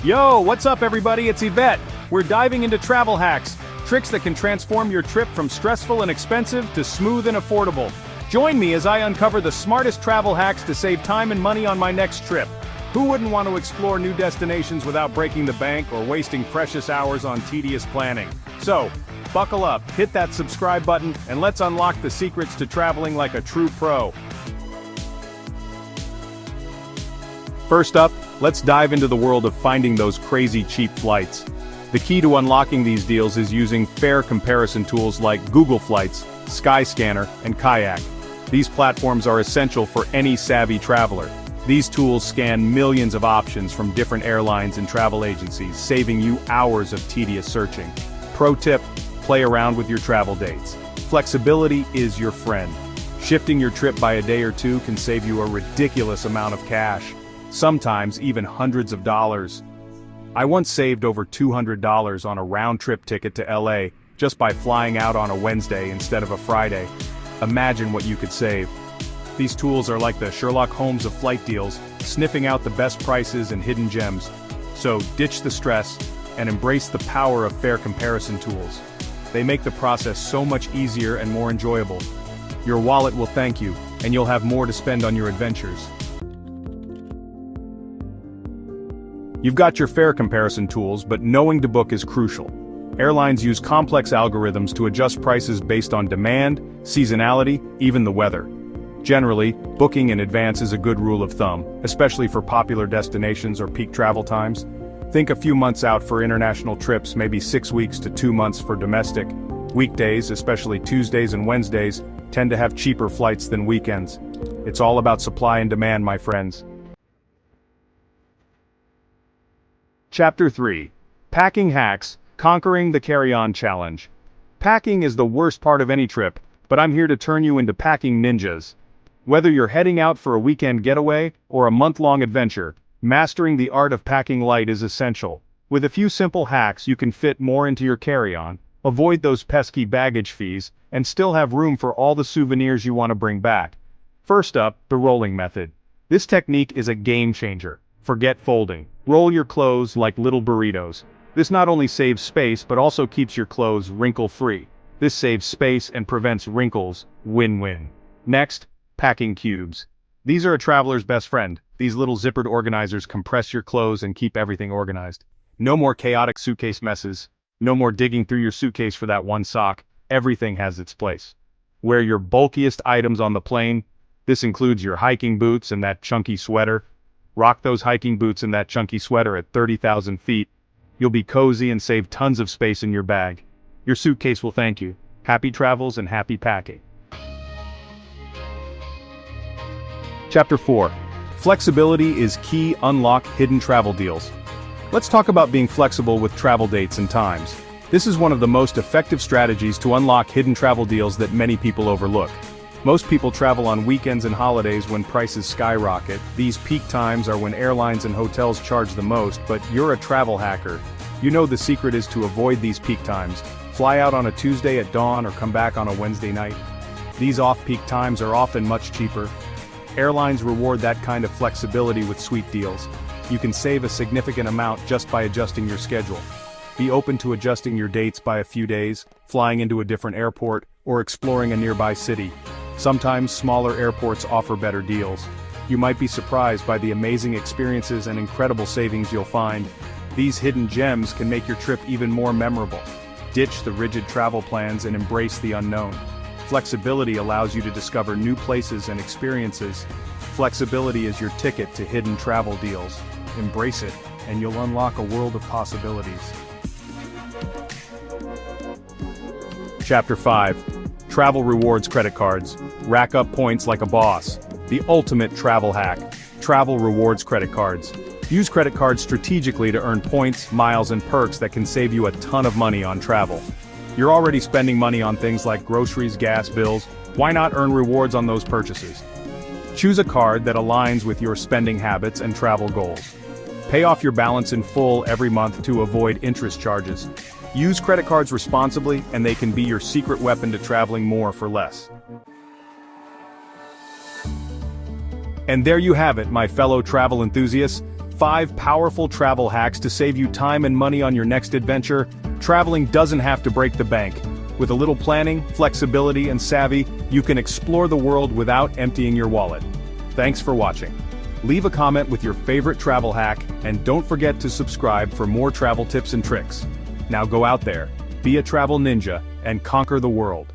Yo, what's up everybody, it's Yvette. We're diving into travel hacks, tricks that can transform your trip from stressful and expensive to smooth and affordable. Join me as I uncover the smartest travel hacks to save time and money on my next trip. Who wouldn't want to explore new destinations without breaking the bank or wasting precious hours on tedious planning? So, buckle up, hit that subscribe button, and let's unlock the secrets to traveling like a true pro. First up, let's dive into the world of finding those crazy cheap flights. The key to unlocking these deals is using fare comparison tools like Google Flights, Skyscanner, and Kayak. These platforms are essential for any savvy traveler. These tools scan millions of options from different airlines and travel agencies, saving you hours of tedious searching. Pro tip, play around with your travel dates. Flexibility is your friend. Shifting your trip by a day or two can save you a ridiculous amount of cash. Sometimes even hundreds of dollars. I once saved over $200 on a round-trip ticket to LA just by flying out on a Wednesday instead of a Friday. Imagine what you could save. These tools are like the Sherlock Holmes of flight deals, sniffing out the best prices and hidden gems. So ditch the stress and embrace the power of fare comparison tools. They make the process so much easier and more enjoyable. Your wallet will thank you, and you'll have more to spend on your adventures. You've got your fare comparison tools, but knowing to book is crucial. Airlines use complex algorithms to adjust prices based on demand, seasonality, even the weather. Generally, booking in advance is a good rule of thumb, especially for popular destinations or peak travel times. Think a few months out for international trips, maybe 6 weeks to 2 months for domestic. Weekdays, especially Tuesdays and Wednesdays, tend to have cheaper flights than weekends. It's all about supply and demand, my friends. Chapter 3. Packing Hacks, Conquering the Carry-On Challenge. Packing is the worst part of any trip, but I'm here to turn you into packing ninjas. Whether you're heading out for a weekend getaway or a month-long adventure, mastering the art of packing light is essential. With a few simple hacks, you can fit more into your carry-on, avoid those pesky baggage fees, and still have room for all the souvenirs you want to bring back. First up, the rolling method. This technique is a game changer. Forget folding. Roll your clothes like little burritos. This not only saves space but also keeps your clothes wrinkle-free. This saves space and prevents wrinkles. Win-win. Next, packing cubes. These are a traveler's best friend. These little zippered organizers compress your clothes and keep everything organized. No more chaotic suitcase messes. No more digging through your suitcase for that one sock. Everything has its place. Wear your bulkiest items on the plane. This includes your hiking boots and that chunky sweater. Rock those hiking boots and that chunky sweater at 30,000 feet. You'll be cozy and save tons of space in your bag. Your suitcase will thank you. Happy travels and happy packing. Chapter 4. Flexibility is key. Unlock hidden travel deals. Let's talk about being flexible with travel dates and times. This is one of the most effective strategies to unlock hidden travel deals that many people overlook. Most people travel on weekends and holidays when prices skyrocket. These peak times are when airlines and hotels charge the most, but you're a travel hacker. You know the secret is to avoid these peak times. Fly out on a Tuesday at dawn or come back on a Wednesday night. These off-peak times are often much cheaper. Airlines reward that kind of flexibility with sweet deals. You can save a significant amount just by adjusting your schedule. Be open to adjusting your dates by a few days, flying into a different airport, or exploring a nearby city. Sometimes smaller airports offer better deals. You might be surprised by the amazing experiences and incredible savings you'll find. These hidden gems can make your trip even more memorable. Ditch the rigid travel plans and embrace the unknown. Flexibility allows you to discover new places and experiences. Flexibility is your ticket to hidden travel deals. Embrace it, and you'll unlock a world of possibilities. Chapter 5. Travel Rewards Credit Cards. Rack up points like a boss. The ultimate travel hack. Travel Rewards Credit Cards. Use credit cards strategically to earn points, miles, and perks that can save you a ton of money on travel. You're already spending money on things like groceries, gas bills. Why not earn rewards on those purchases? Choose a card that aligns with your spending habits and travel goals. Pay off your balance in full every month to avoid interest charges. Use credit cards responsibly, and they can be your secret weapon to traveling more for less. And there you have it, my fellow travel enthusiasts. 5 powerful travel hacks to save you time and money on your next adventure. Traveling doesn't have to break the bank. With a little planning, flexibility, and savvy, you can explore the world without emptying your wallet. Thanks for watching. Leave a comment with your favorite travel hack, and don't forget to subscribe for more travel tips and tricks. Now go out there, be a travel ninja, and conquer the world.